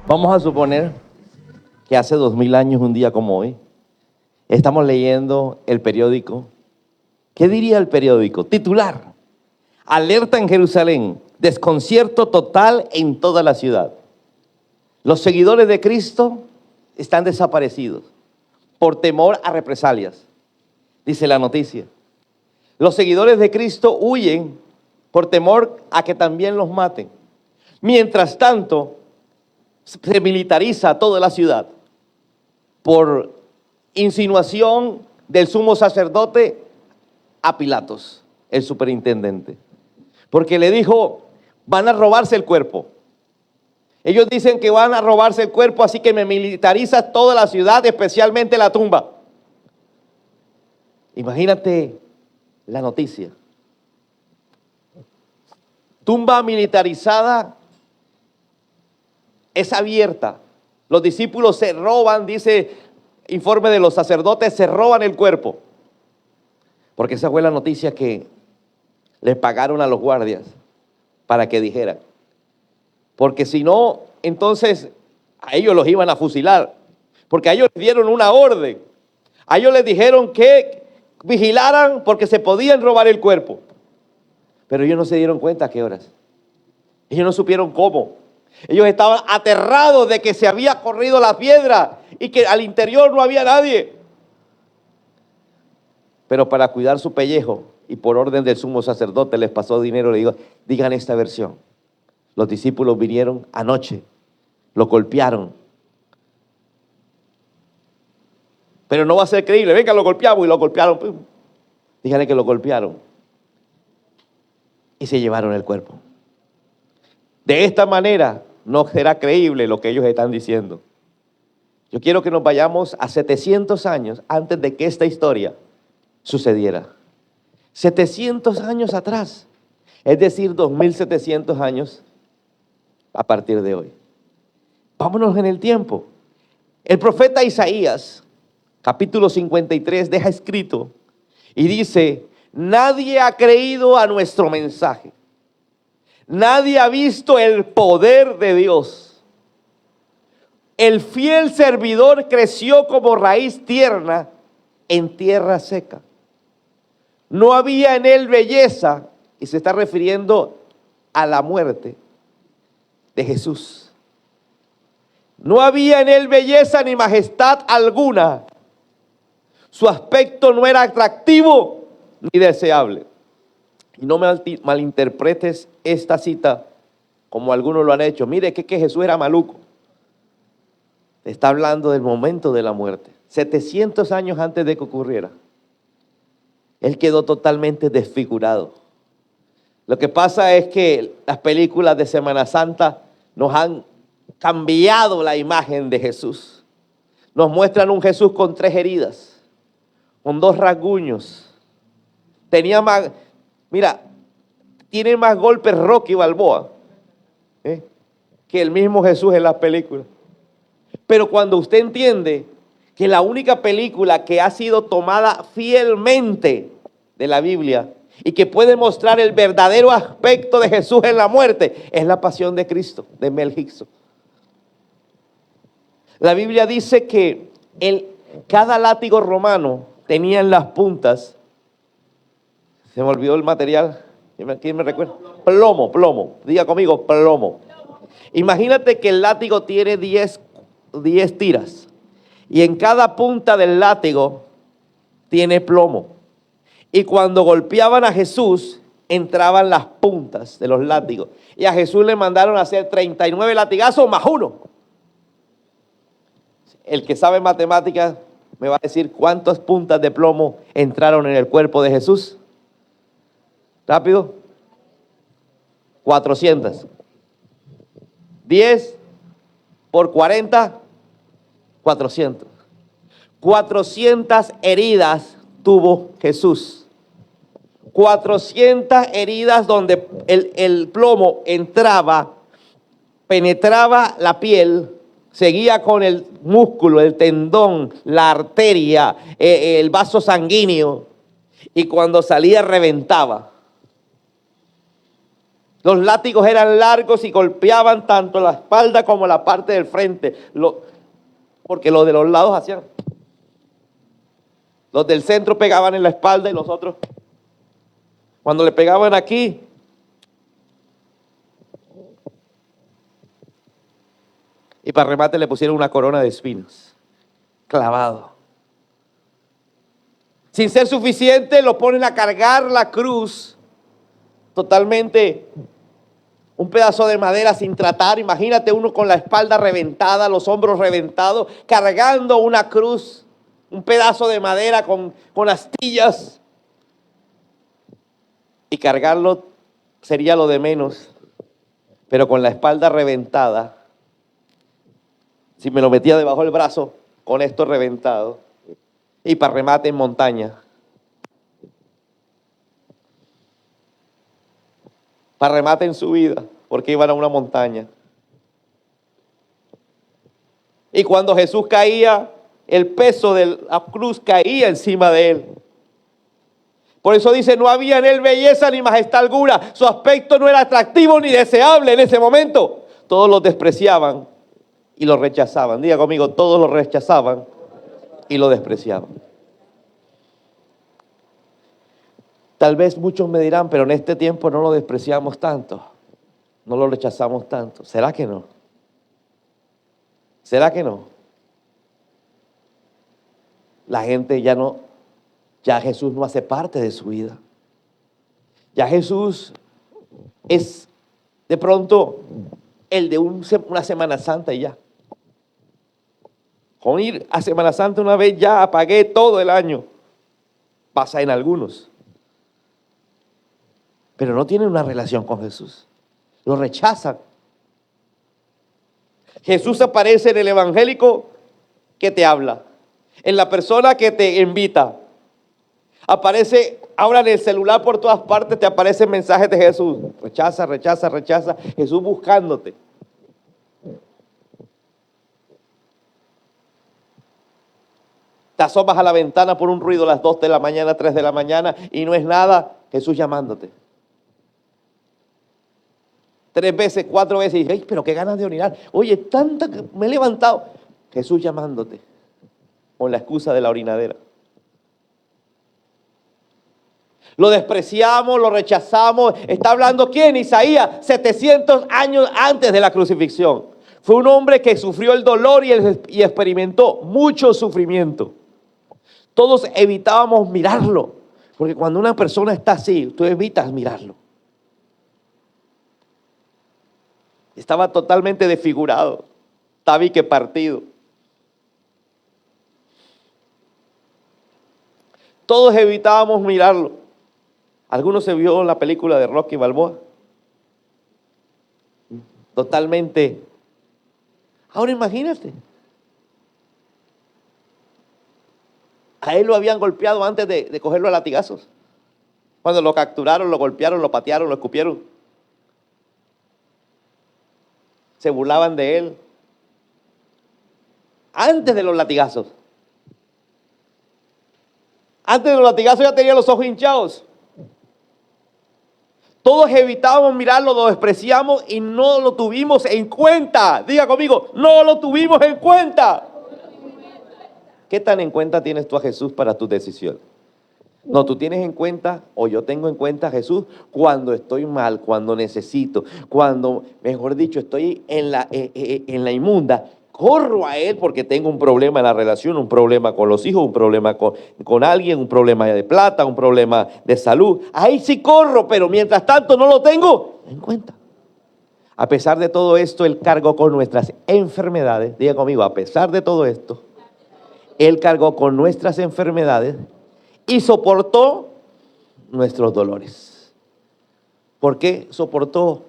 Vamos a suponer que hace 2000 años, un día como hoy, estamos leyendo el periódico. ¿Qué diría el periódico? Titular: alerta en Jerusalén, desconcierto total en toda la ciudad. Los seguidores de Cristo están desaparecidos por temor a represalias, dice la noticia. Los seguidores de Cristo huyen por temor a que también los maten. Mientras tanto, se militariza toda la ciudad por insinuación del sumo sacerdote a Pilatos, el superintendente, porque le dijo: van a robarse el cuerpo. Ellos dicen que van a robarse el cuerpo, así que me militariza toda la ciudad, especialmente la tumba. Imagínate la noticia. Tumba militarizada, es abierta. Los discípulos se roban, dice informe de los sacerdotes, se roban el cuerpo. Porque esa fue la noticia que les pagaron a los guardias para que dijeran. Porque si no, entonces a ellos los iban a fusilar. Porque a ellos les dieron una orden. A ellos les dijeron que vigilaran porque se podían robar el cuerpo. Pero ellos no se dieron cuenta a qué horas. Ellos no supieron cómo. Ellos estaban aterrados de que se había corrido la piedra y que al interior no había nadie. Pero para cuidar su pellejo y por orden del sumo sacerdote les pasó dinero, le digo: digan esta versión. Los discípulos vinieron anoche, lo golpearon. Pero no va a ser creíble. Venga, lo golpeamos, y lo golpearon. Díganle que lo golpearon. Y se llevaron el cuerpo. De esta manera no será creíble lo que ellos están diciendo. Yo quiero que nos vayamos a 700 años antes de que esta historia sucediera. 700 años atrás. Es decir, 2700 años a partir de hoy. Vámonos en el tiempo. El profeta Isaías, capítulo 53, deja escrito y dice: nadie ha creído a nuestro mensaje. Nadie ha visto el poder de Dios. El fiel servidor creció como raíz tierna en tierra seca. No había en él belleza, y se está refiriendo a la muerte de Jesús. No había en él belleza ni majestad alguna. Su aspecto no era atractivo ni deseable. Y no me malinterpretes esta cita como algunos lo han hecho. Mire que Jesús era maluco. Está hablando del momento de la muerte. 700 años antes de que ocurriera. Él quedó totalmente desfigurado. Lo que pasa es que las películas de Semana Santa nos han cambiado la imagen de Jesús. Nos muestran un Jesús con 3 heridas, con 2 rasguños. Tenía más, mira, tiene más golpes Rocky Balboa que el mismo Jesús en las películas. Pero cuando usted entiende que la única película que ha sido tomada fielmente de la Biblia y que puede mostrar el verdadero aspecto de Jesús en la muerte es La Pasión de Cristo, de Mel Gibson. La Biblia dice que cada látigo romano tenía en las puntas, se me olvidó el material, ¿quién me recuerda? Plomo, diga conmigo, plomo. Imagínate que el látigo tiene 10 tiras y en cada punta del látigo tiene plomo. Y cuando golpeaban a Jesús, entraban las puntas de los látigos. Y a Jesús le mandaron a hacer 39 latigazos más 1. El que sabe matemáticas me va a decir cuántas puntas de plomo entraron en el cuerpo de Jesús. Rápido. 400. 10 por 40, 400. 400 heridas tuvo Jesús. 400 heridas donde el plomo entraba, penetraba la piel, seguía con el músculo, el tendón, la arteria, el vaso sanguíneo, y cuando salía reventaba. Los látigos eran largos y golpeaban tanto la espalda como la parte del frente. Porque los de los lados hacían. Los del centro pegaban en la espalda y los otros, cuando le pegaban aquí, y para remate le pusieron una corona de espinas, clavado. Sin ser suficiente, lo ponen a cargar la cruz totalmente, un pedazo de madera sin tratar. Imagínate uno con la espalda reventada, los hombros reventados, cargando una cruz, un pedazo de madera con astillas. Y cargarlo sería lo de menos, pero con la espalda reventada, si me lo metía debajo del brazo, con esto reventado, y para remate en montaña. Para remate en su vida, porque iban a una montaña. Y cuando Jesús caía, el peso de la cruz caía encima de él. Por eso dice, no había en él belleza ni majestad alguna. Su aspecto no era atractivo ni deseable en ese momento. Todos lo despreciaban y lo rechazaban. Diga conmigo, todos lo rechazaban y lo despreciaban. Tal vez muchos me dirán, pero en este tiempo no lo despreciamos tanto, no lo rechazamos tanto. ¿Será que no? ¿Será que no? La gente ya Jesús no hace parte de su vida. Ya Jesús es de pronto el de una Semana Santa y ya. Con ir a Semana Santa una vez ya apagué todo el año. Pasa en algunos. Pero no tienen una relación con Jesús. Lo rechazan. Jesús aparece en el evangélico que te habla, en la persona que te invita. Aparece ahora en el celular por todas partes, te aparecen mensajes de Jesús. Rechaza, rechaza, rechaza. Jesús buscándote. Te asomas a la ventana por un ruido a las 2 de la mañana, 3 de la mañana y no es nada. Jesús llamándote. 3 veces, 4 veces y dices, ay, pero qué ganas de orinar. Oye, tanta que me he levantado. Jesús llamándote con la excusa de la orinadera. Lo despreciamos, lo rechazamos. Está hablando ¿quién? Isaías, 700 años antes de la crucifixión. Fue un hombre que sufrió el dolor y experimentó mucho sufrimiento. Todos evitábamos mirarlo, porque cuando una persona está así, tú evitas mirarlo. Estaba totalmente desfigurado, tabique partido. Todos evitábamos mirarlo. ¿Alguno se vio la película de Rocky Balboa? Totalmente. Ahora imagínate. A él lo habían golpeado antes de cogerlo a latigazos. Cuando lo capturaron, lo golpearon, lo patearon, lo escupieron. Se burlaban de él. Antes de los latigazos. Antes de los latigazos ya tenía los ojos hinchados. Todos evitábamos mirarlo, lo despreciamos y no lo tuvimos en cuenta. Diga conmigo, no lo tuvimos en cuenta. ¿Qué tan en cuenta tienes tú a Jesús para tus decisiones? No, tú tienes en cuenta, o yo tengo en cuenta a Jesús cuando estoy mal, cuando necesito, cuando, mejor dicho, estoy en la inmunda. Corro a Él porque tengo un problema en la relación, un problema con los hijos, un problema con alguien, un problema de plata, un problema de salud. Ahí sí corro, pero mientras tanto no lo tengo en cuenta. A pesar de todo esto, Él cargó con nuestras enfermedades. Diga conmigo, a pesar de todo esto, Él cargó con nuestras enfermedades y soportó nuestros dolores. ¿Por qué soportó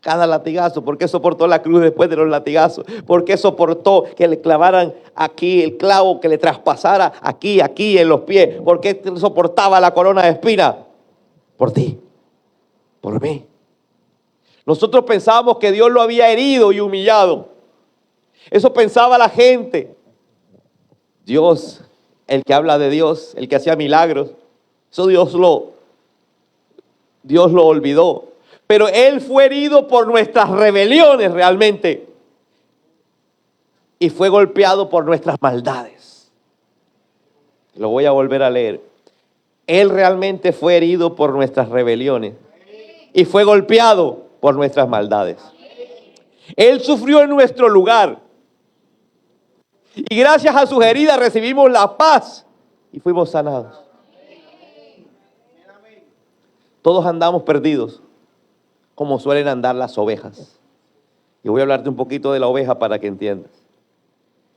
cada latigazo? ¿Por qué soportó la cruz después de los latigazos? ¿Por qué soportó que le clavaran aquí el clavo, que le traspasara aquí en los pies? ¿Por qué soportaba la corona de espinas? Por ti, por mí. Nosotros pensábamos que Dios lo había herido y humillado. Eso pensaba la gente. Dios, el que habla de Dios, el que hacía milagros, eso Dios lo olvidó. Pero Él fue herido por nuestras rebeliones realmente. Y fue golpeado por nuestras maldades. Lo voy a volver a leer. Él realmente fue herido por nuestras rebeliones. Y fue golpeado por nuestras maldades. Él sufrió en nuestro lugar. Y gracias a sus heridas recibimos la paz. Y fuimos sanados. Todos andamos perdidos, como suelen andar las ovejas. Y voy a hablarte un poquito de la oveja para que entiendas.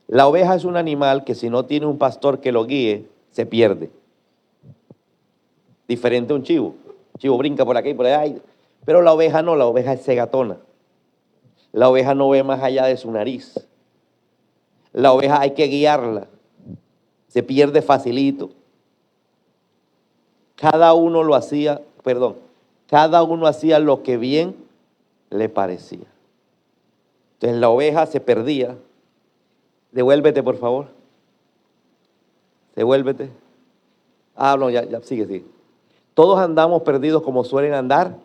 La oveja es un animal que si no tiene un pastor que lo guíe, se pierde. Diferente a un chivo. El chivo brinca por aquí y por allá. Pero la oveja no, la oveja es cegatona. La oveja no ve más allá de su nariz. La oveja hay que guiarla. Se pierde facilito. Cada uno hacía lo que bien le parecía. Entonces la oveja se perdía. Devuélvete, por favor. Devuélvete. No, ya, sigue. Todos andamos perdidos como suelen andar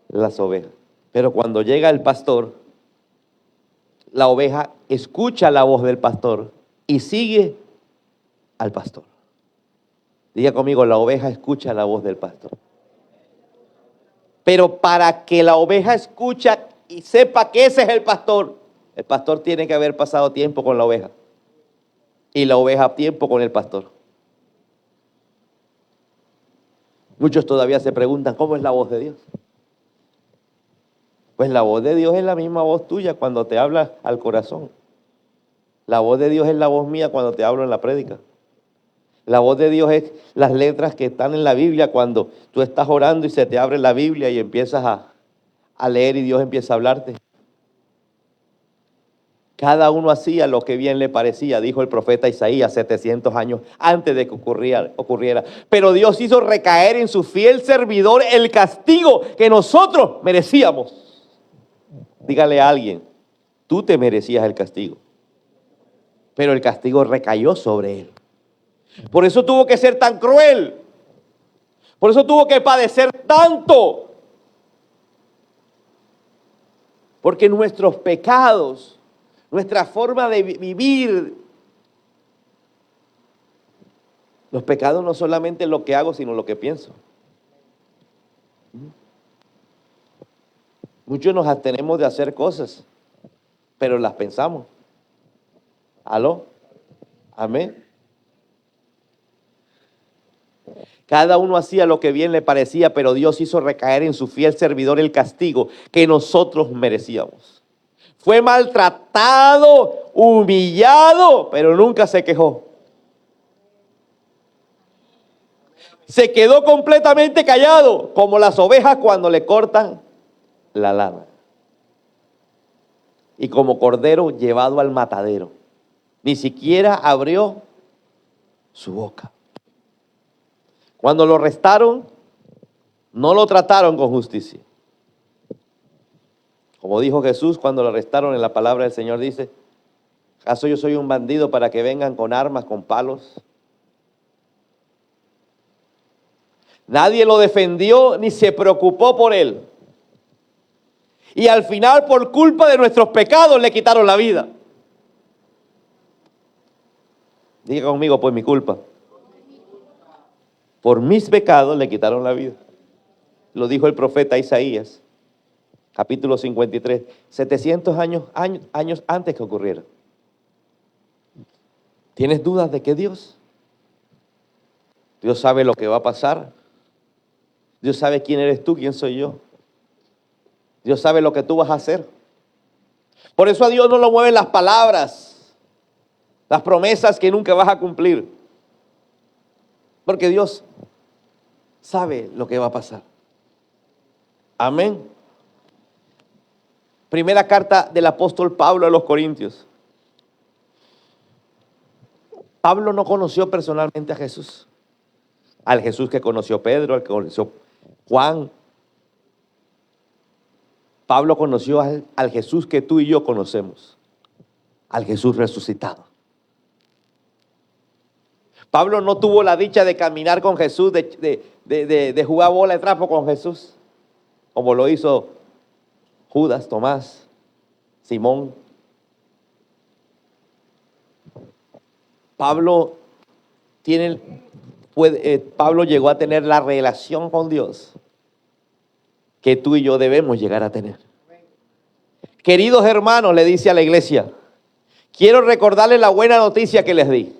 las ovejas. Pero cuando llega el pastor, la oveja escucha la voz del pastor y sigue al pastor. Diga conmigo, la oveja escucha la voz del pastor. Pero para que la oveja escuche y sepa que ese es el pastor tiene que haber pasado tiempo con la oveja. Y la oveja tiempo con el pastor. Muchos todavía se preguntan, ¿cómo es la voz de Dios? Pues la voz de Dios es la misma voz tuya cuando te habla al corazón. La voz de Dios es la voz mía cuando te hablo en la prédica. La voz de Dios es las letras que están en la Biblia cuando tú estás orando y se te abre la Biblia y empiezas a leer y Dios empieza a hablarte. Cada uno hacía lo que bien le parecía, dijo el profeta Isaías 700 años antes de que ocurriera. Pero Dios hizo recaer en su fiel servidor el castigo que nosotros merecíamos. Dígale a alguien, tú te merecías el castigo, pero el castigo recayó sobre él. Por eso tuvo que ser tan cruel. Por eso tuvo que padecer tanto. Porque nuestros pecados, nuestra forma de vivir, los pecados no solamente lo que hago, sino lo que pienso. Muchos nos abstenemos de hacer cosas, pero las pensamos. ¿Aló? Amén. Cada uno hacía lo que bien le parecía, pero Dios hizo recaer en su fiel servidor el castigo que nosotros merecíamos. Fue maltratado, humillado, pero nunca se quejó. Se quedó completamente callado, como las ovejas cuando le cortan la lana. Y como cordero llevado al matadero. Ni siquiera abrió su boca. Cuando lo arrestaron, no lo trataron con justicia. Como dijo Jesús cuando lo arrestaron, en la palabra del Señor dice, ¿acaso yo soy un bandido para que vengan con armas, con palos? Nadie lo defendió ni se preocupó por él. Y al final, por culpa de nuestros pecados, le quitaron la vida. Diga conmigo, por mi culpa. Por mis pecados le quitaron la vida. Lo dijo el profeta Isaías, capítulo 53, 700 años antes que ocurriera. ¿Tienes dudas de que Dios sabe lo que va a pasar? Dios sabe quién eres tú, quién soy yo. Dios sabe lo que tú vas a hacer. Por eso a Dios no lo mueven las palabras, las promesas que nunca vas a cumplir. Porque Dios sabe lo que va a pasar. Amén. Primera carta del apóstol Pablo a los Corintios. Pablo no conoció personalmente a Jesús. Al Jesús que conoció Pedro, al que conoció Juan. Pablo conoció al Jesús que tú y yo conocemos. Al Jesús resucitado. Pablo no tuvo la dicha de caminar con Jesús, de jugar bola de trapo con Jesús. como lo hizo Judas, Tomás, Simón. Pablo Pablo llegó a tener la relación con Dios que tú y yo debemos llegar a tener. Queridos hermanos, le dice a la iglesia, quiero recordarles la buena noticia que les di.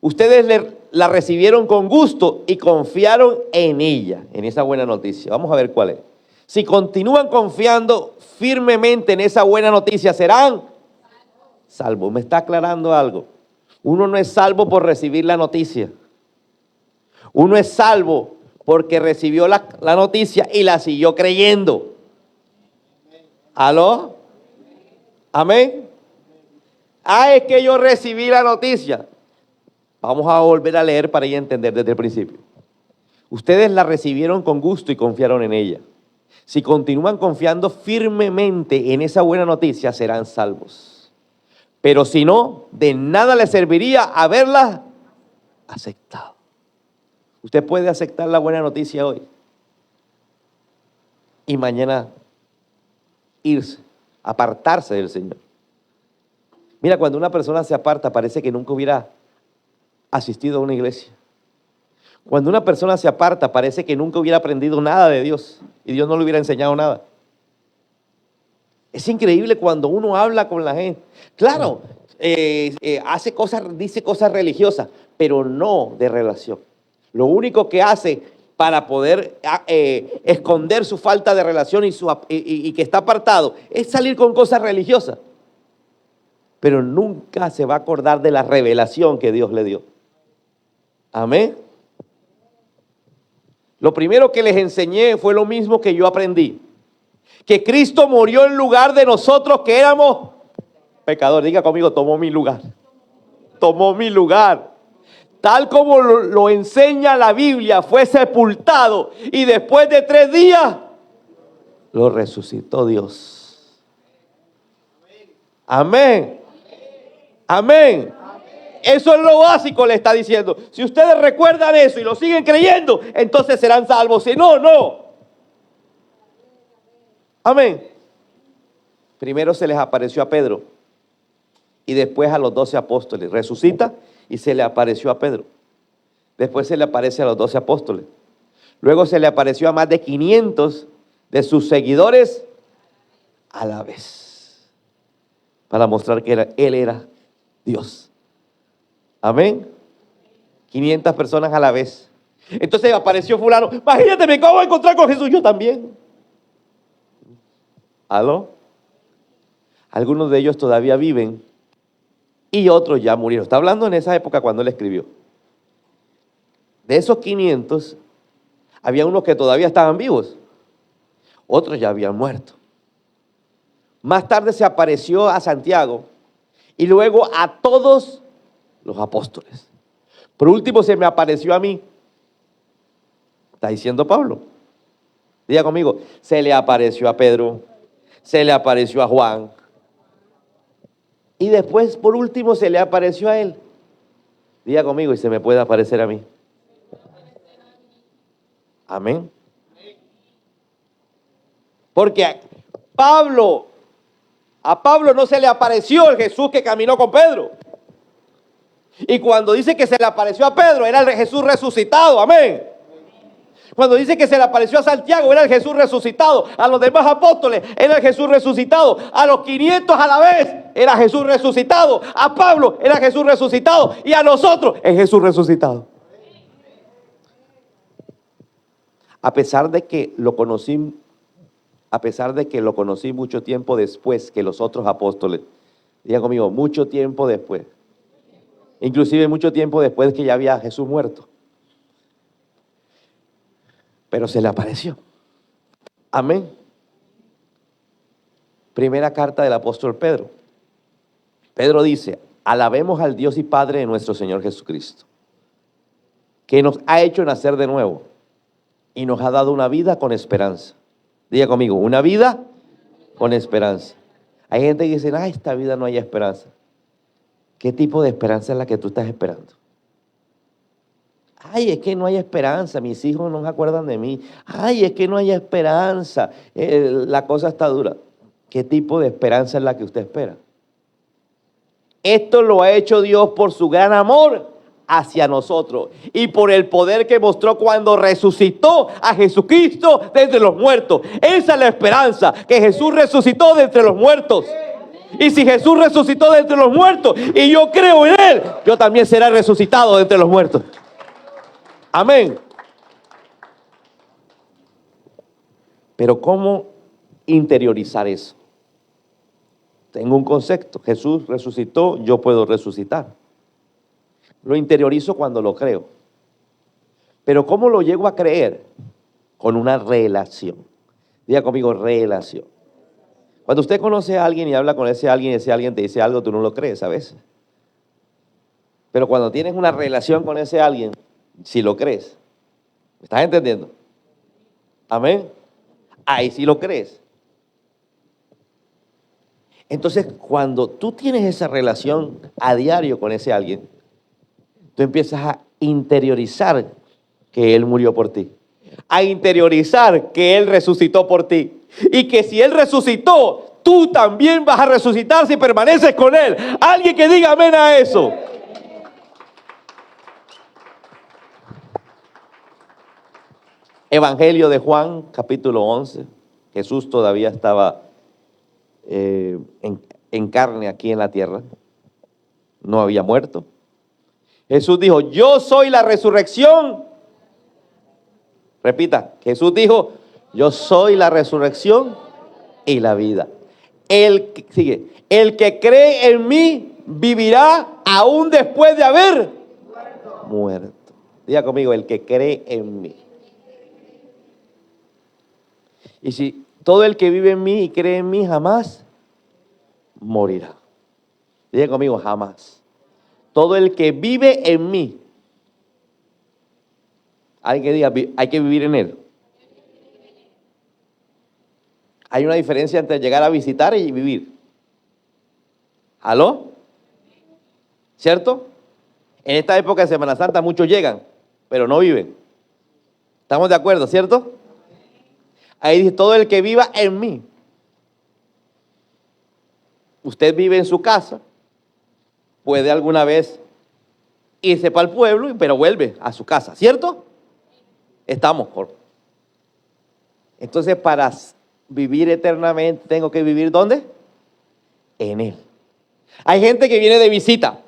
Ustedes la recibieron con gusto y confiaron en ella, en esa buena noticia. Vamos a ver cuál es. Si continúan confiando firmemente en esa buena noticia, serán salvos. Me está aclarando algo. Uno no es salvo por recibir la noticia. Uno es salvo porque recibió la noticia y la siguió creyendo. ¿Aló? ¿Amén? Es que yo recibí la noticia. Vamos a volver a leer para ya entender desde el principio. Ustedes la recibieron con gusto y confiaron en ella. Si continúan confiando firmemente en esa buena noticia, serán salvos. Pero si no, de nada les serviría haberla aceptado. Usted puede aceptar la buena noticia hoy y mañana irse, apartarse del Señor. Mira, cuando una persona se aparta, parece que nunca hubiera asistido a una iglesia. Cuando una persona se aparta, parece que nunca hubiera aprendido nada de Dios y Dios no le hubiera enseñado nada. Es increíble cuando uno habla con la gente. Claro, hace cosas, dice cosas religiosas, pero no de relación. Lo único que hace para poder esconder su falta de relación y que está apartado es salir con cosas religiosas. Pero nunca se va a acordar de la revelación que Dios le dio. Amén. Lo primero que les enseñé fue lo mismo que yo aprendí. Que Cristo murió en lugar de nosotros que éramos pecadores. Diga conmigo, tomó mi lugar. Tomó mi lugar. Tal como lo enseña la Biblia, fue sepultado y después de 3 días lo resucitó Dios. Amén. Amén. Eso es lo básico, le está diciendo. Si ustedes recuerdan eso y lo siguen creyendo, entonces serán salvos. Si no, no. Amén. Primero se les apareció a Pedro y después a los 12 apóstoles. Resucita y se le apareció a Pedro. Después se le aparece a los 12 apóstoles. Luego se le apareció a más de 500 de sus seguidores a la vez. Para mostrar que él era Dios. Amén. 500 personas a la vez. Entonces apareció fulano. Imagínate, me acabo de encontrar con Jesús. Yo también. ¿Aló? Algunos de ellos todavía viven y otros ya murieron. Está hablando en esa época cuando él escribió. De esos 500, había unos que todavía estaban vivos. Otros ya habían muerto. Más tarde se apareció a Santiago y luego a todos los apóstoles. Por último se me apareció a mí. Está diciendo Pablo. Diga conmigo, se le apareció a Pedro, se le apareció a Juan. Y después, por último, se le apareció a él. Diga conmigo, y se me puede aparecer a mí. Amén. Porque a Pablo no se le apareció el Jesús que caminó con Pedro. Y cuando dice que se le apareció a Pedro, era el Jesús resucitado. Amén. Cuando dice que se le apareció a Santiago, era el Jesús resucitado. A los demás apóstoles, era el Jesús resucitado. A los 500 a la vez, era Jesús resucitado. A Pablo, era Jesús resucitado. Y a nosotros, es Jesús resucitado. A pesar de que lo conocí mucho tiempo después que los otros apóstoles. Diga conmigo, mucho tiempo después. Inclusive mucho tiempo después que ya había Jesús muerto. Pero se le apareció. Amén. Primera carta del apóstol Pedro. Pedro dice, alabemos al Dios y Padre de nuestro Señor Jesucristo, que nos ha hecho nacer de nuevo y nos ha dado una vida con esperanza. Diga conmigo, una vida con esperanza. Hay gente que dice, esta vida no hay esperanza. ¿Qué tipo de esperanza es la que tú estás esperando? Ay, es que no hay esperanza, mis hijos no se acuerdan de mí. Ay, es que no hay esperanza, la cosa está dura. ¿Qué tipo de esperanza es la que usted espera? Esto lo ha hecho Dios por su gran amor hacia nosotros y por el poder que mostró cuando resucitó a Jesucristo de entre los muertos. Esa es la esperanza, que Jesús resucitó de entre los muertos. Y si Jesús resucitó de entre los muertos y yo creo en Él, yo también seré resucitado de entre los muertos. Amén. Pero ¿cómo interiorizar eso? Tengo un concepto. Jesús resucitó, yo puedo resucitar. Lo interiorizo cuando lo creo. Pero ¿cómo lo llego a creer? Con una relación. Diga conmigo, relación. Cuando usted conoce a alguien y habla con ese alguien te dice algo, tú no lo crees a veces. Pero cuando tienes una relación con ese alguien, sí lo crees. ¿Me estás entendiendo? Amén. Ahí sí lo crees. Entonces, cuando tú tienes esa relación a diario con ese alguien, tú empiezas a interiorizar que Él murió por ti, a interiorizar que Él resucitó por ti, y que si Él resucitó, tú también vas a resucitar si permaneces con Él. Alguien que diga amén a eso. Evangelio de Juan, capítulo 11. Jesús todavía estaba en carne aquí en la tierra. No había muerto. Jesús dijo, yo soy la resurrección. Repita, Jesús dijo, yo soy la resurrección y la vida. El que cree en mí vivirá aún después de haber muerto. Diga conmigo, el que cree en mí. Y si todo el que vive en mí y cree en mí jamás morirá. Diga conmigo, jamás. Todo el que vive en mí. Alguien que diga, hay que vivir en Él. Hay una diferencia entre llegar a visitar y vivir. ¿Aló? ¿Cierto? En esta época de Semana Santa muchos llegan, pero no viven. ¿Estamos de acuerdo, cierto? Ahí dice, todo el que viva en mí. Usted vive en su casa, puede alguna vez irse para el pueblo, pero vuelve a su casa, ¿cierto? Estamos por. Entonces, para vivir eternamente, tengo que vivir ¿dónde? En Él. Hay gente que viene de visita.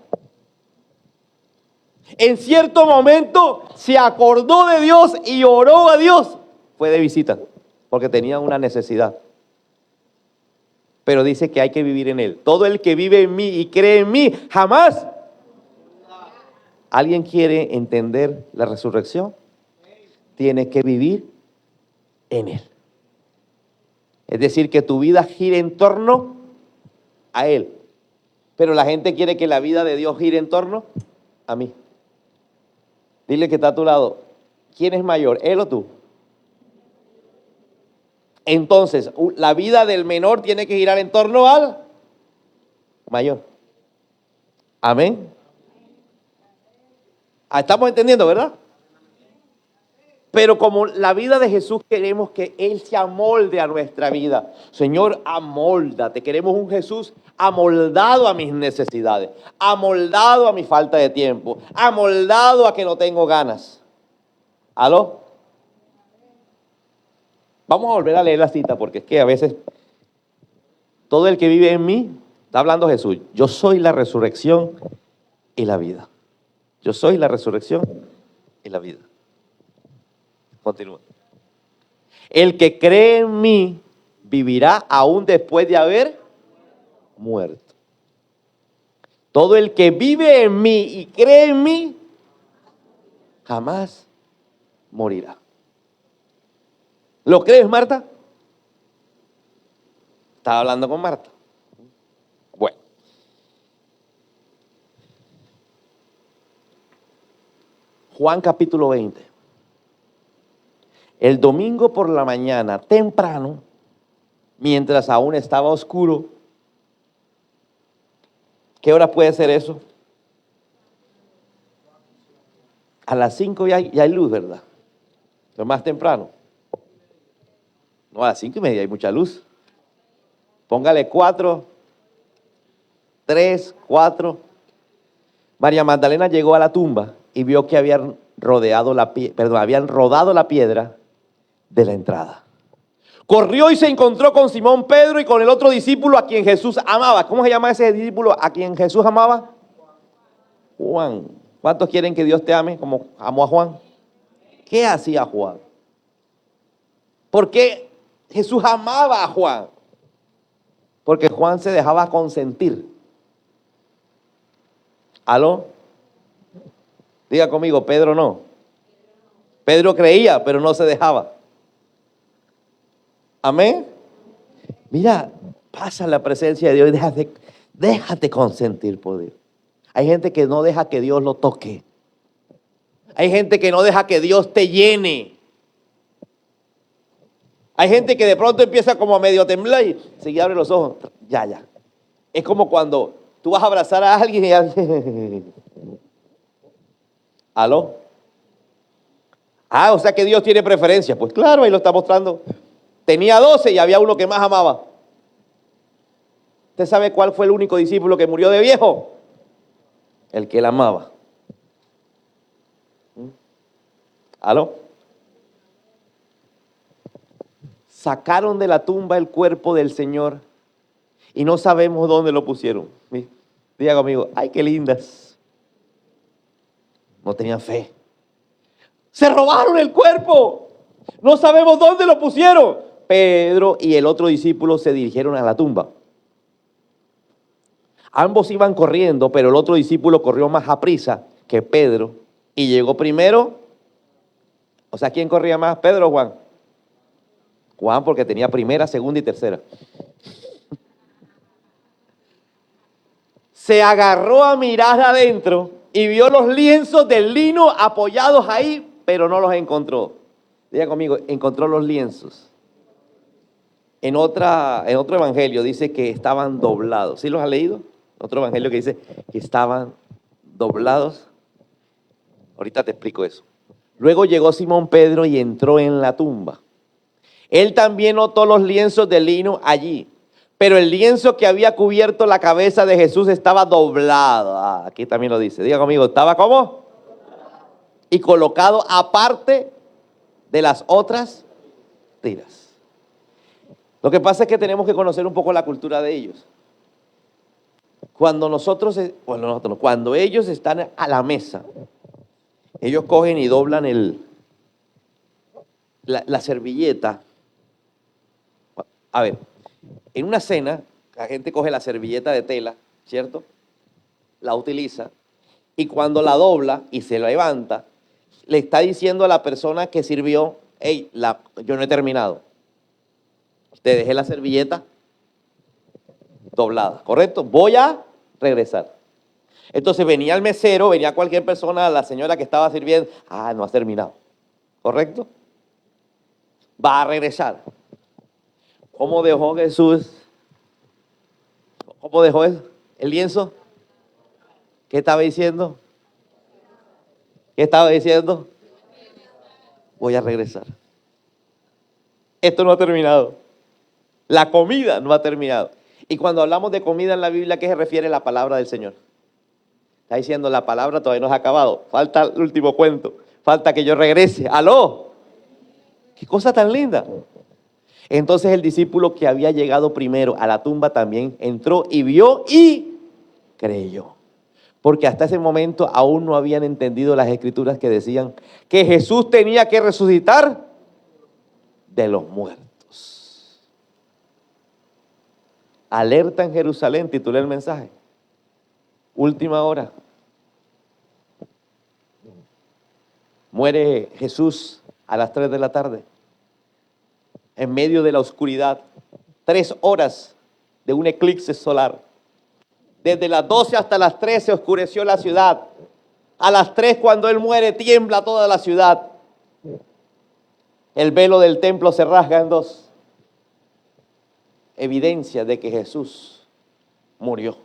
En cierto momento se acordó de Dios y oró a Dios. Fue de visita, porque tenía una necesidad. Pero dice que hay que vivir en Él. Todo el que vive en mí y cree en mí, jamás. ¿Alguien quiere entender la resurrección? Tiene que vivir en Él. Es decir, que tu vida gire en torno a Él. Pero la gente quiere que la vida de Dios gire en torno a mí. Dile que está a tu lado, ¿quién es mayor, Él o tú? Entonces, la vida del menor tiene que girar en torno al mayor. Amén. Estamos entendiendo, ¿verdad? Pero como la vida de Jesús queremos que Él se amolde a nuestra vida. Señor, amóldate. Queremos un Jesús amoldado a mis necesidades, amoldado a mi falta de tiempo, amoldado a que no tengo ganas. ¿Aló? Vamos a volver a leer la cita porque es que a veces todo el que vive en mí, está hablando Jesús, yo soy la resurrección y la vida. Yo soy la resurrección y la vida. Continúa. El que cree en mí vivirá aún después de haber muerto. Todo el que vive en mí y cree en mí jamás morirá. ¿Lo crees, Marta? Estaba hablando con Marta. Bueno. Juan capítulo 20. El domingo por la mañana, temprano, mientras aún estaba oscuro. ¿Qué hora puede ser eso? A las 5 ya hay luz, ¿verdad? Pero más temprano. No, a las 5:30 hay mucha luz. Póngale 4, 3, 4. María Magdalena llegó a la tumba y vio que habían rodado la piedra de la entrada. Corrió y se encontró con Simón Pedro y con el otro discípulo a quien Jesús amaba. ¿Cómo se llama ese discípulo a quien Jesús amaba? Juan. ¿Cuántos quieren que Dios te ame como amó a Juan? ¿Qué hacía Juan? ¿Por qué Jesús amaba a Juan? Porque Juan se dejaba consentir. ¿Aló? Diga conmigo, Pedro no. Pedro creía, pero no se dejaba. Amén. Mira, pasa la presencia de Dios y déjate consentir por Dios. Hay gente que no deja que Dios lo toque. Hay gente que no deja que Dios te llene. Hay gente que de pronto empieza como a medio temblar y se abre los ojos. Ya. Es como cuando tú vas a abrazar a alguien y alguien... ¿Aló? O sea que Dios tiene preferencia. Pues claro, ahí lo está mostrando. Tenía 12 y había uno que más amaba. ¿Usted sabe cuál fue el único discípulo que murió de viejo? El que él amaba. ¿Aló? Sacaron de la tumba el cuerpo del Señor y no sabemos dónde lo pusieron. Diga conmigo, ay, qué lindas. No tenían fe. Se robaron el cuerpo. No sabemos dónde lo pusieron. Pedro y el otro discípulo se dirigieron a la tumba. Ambos iban corriendo, pero el otro discípulo corrió más aprisa que Pedro y llegó primero. O sea, ¿quién corría más, Pedro o Juan? Juan, porque tenía primera, segunda y tercera. Se agarró a mirar adentro y vio los lienzos del lino apoyados ahí, pero no los encontró. Diga conmigo, encontró los lienzos. En otro evangelio dice que estaban doblados. ¿Sí los ha leído? Otro evangelio que dice que estaban doblados. Ahorita te explico eso. Luego llegó Simón Pedro y entró en la tumba. Él también notó los lienzos de lino allí, pero el lienzo que había cubierto la cabeza de Jesús estaba doblado. Aquí también lo dice. Diga conmigo, ¿estaba cómo? Y colocado aparte de las otras tiras. Lo que pasa es que tenemos que conocer un poco la cultura de ellos. Cuando ellos están a la mesa, ellos cogen y doblan la servilleta. A ver, en una cena, la gente coge la servilleta de tela, ¿cierto? La utiliza y cuando la dobla y se levanta, le está diciendo a la persona que sirvió, hey, yo no he terminado. Te dejé la servilleta doblada, ¿correcto? Voy a regresar. Entonces venía el mesero, venía cualquier persona, la señora que estaba sirviendo, no has terminado, ¿correcto? Va a regresar. ¿Cómo dejó Jesús? ¿Cómo dejó eso? ¿El lienzo? ¿Qué estaba diciendo? ¿Qué estaba diciendo? Voy a regresar. Esto no ha terminado. La comida no ha terminado. Y cuando hablamos de comida en la Biblia, ¿a qué se refiere la palabra del Señor? Está diciendo, la palabra todavía no se ha acabado. Falta el último cuento. Falta que yo regrese. ¡Aló! ¡Qué cosa tan linda! Entonces el discípulo que había llegado primero a la tumba también entró y vio y creyó. Porque hasta ese momento aún no habían entendido las escrituras que decían que Jesús tenía que resucitar de los muertos. Alerta en Jerusalén, titulé el mensaje. Última hora. Muere Jesús a las 3 de la tarde. En medio de la oscuridad, 3 horas de un eclipse solar. Desde las 12 hasta las 3 se oscureció la ciudad. A las 3 cuando Él muere tiembla toda la ciudad. El velo del templo se rasga en 2. Evidencia de que Jesús murió.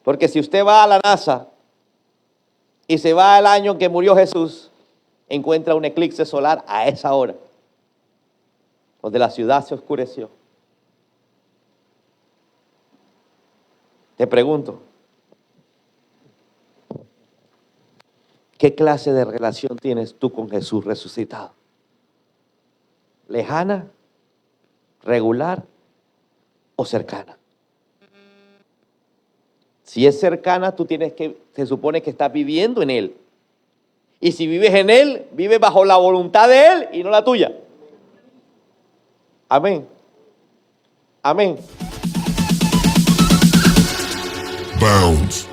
Porque si usted va a la NASA y se va al año en que murió Jesús, encuentra un eclipse solar a esa hora, donde la ciudad se oscureció. Te pregunto, ¿qué clase de relación tienes tú con Jesús resucitado? ¿Lejana, regular o cercana? Si es cercana, se supone que estás viviendo en Él. Y si vives en Él, vives bajo la voluntad de Él y no la tuya. Amén. Amén. Bounds.